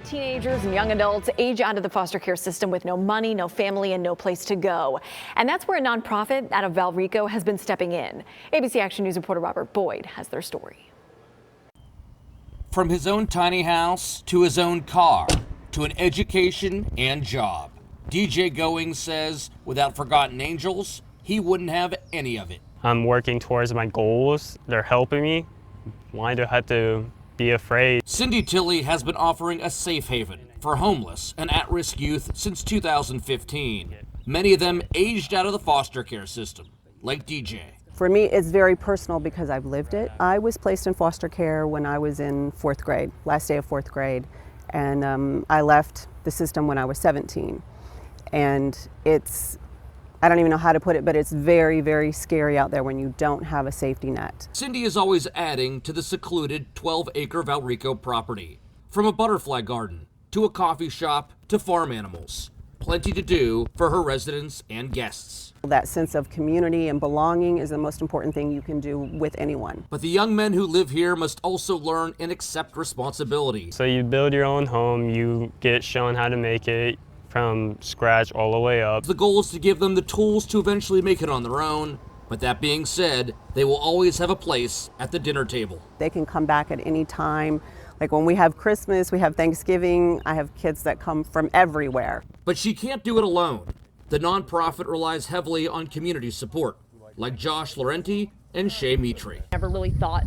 Teenagers and young adults age out of the foster care system with no money, no family, and no place to go. And that's where a nonprofit out of Valrico has been stepping in. ABC Action News reporter Robert Boyd has their story. From his own tiny house to his own car to an education and job, DJ Goings says without Forgotten Angels, he wouldn't have any of it. I'm working towards my goals. They're helping me. Why do I have to be afraid? Cindy Tilley has been offering a safe haven for homeless and at-risk youth since 2015. Many of them aged out of the foster care system, like DJ. For me, it's very personal because I've lived it. I was placed in foster care when I was in fourth grade, last day of fourth grade, and I left the system when I was 17. And I don't even know how to put it, but it's very, very scary out there when you don't have a safety net. Cindy is always adding to the secluded 12-acre Valrico property. From a butterfly garden, to a coffee shop, to farm animals. Plenty to do for her residents and guests. That sense of community and belonging is the most important thing you can do with anyone. But the young men who live here must also learn and accept responsibility. So you build your own home, you get shown how to make it from scratch all the way up. The goal is to give them the tools to eventually make it on their own. But that being said, they will always have a place at the dinner table. They can come back at any time. Like when we have Christmas, we have Thanksgiving, I have kids that come from everywhere. But she can't do it alone. The nonprofit relies heavily on community support, like Josh Laurenti and Shay Mitri. Never really thought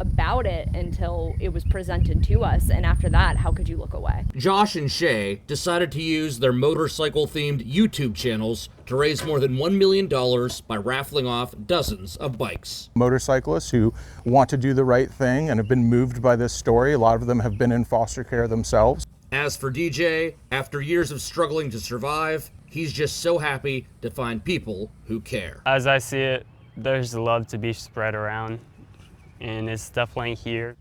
about it until it was presented to us, and after that, how could you look away? Josh and Shay decided to use their motorcycle-themed YouTube channels to raise more than $1 million by raffling off dozens of bikes. Motorcyclists who want to do the right thing and have been moved by this story. A lot of them have been in foster care themselves. As for DJ, after years of struggling to survive, he's just so happy to find people who care. As I see it, there's love to be spread around, and it's definitely here.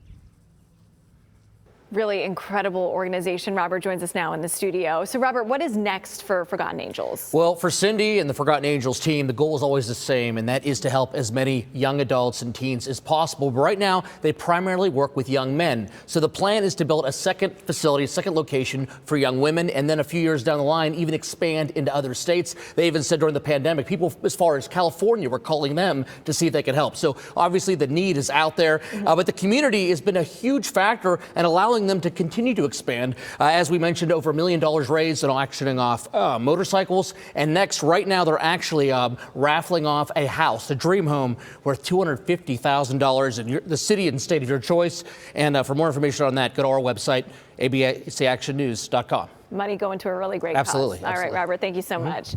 Really incredible organization. Robert joins us now in the studio. So Robert, what is next for Forgotten Angels? Well, for Cindy and the Forgotten Angels team, the goal is always the same, and that is to help as many young adults and teens as possible. But right now, they primarily work with young men. So the plan is to build a second facility, a second location for young women, and then a few years down the line, even expand into other states. They even said during the pandemic, people as far as California were calling them to see if they could help. So obviously the need is out there, but the community has been a huge factor in allowing them to continue to expand. As we mentioned, over $1 million raised and auctioning off motorcycles. And next, right now, they're actually raffling off a house, a dream home worth $250,000 in the city and state of your choice. And for more information on that, go to our website, abcactionnews.com. Money going to a really great cause. Absolutely. All right, Robert, thank you so much.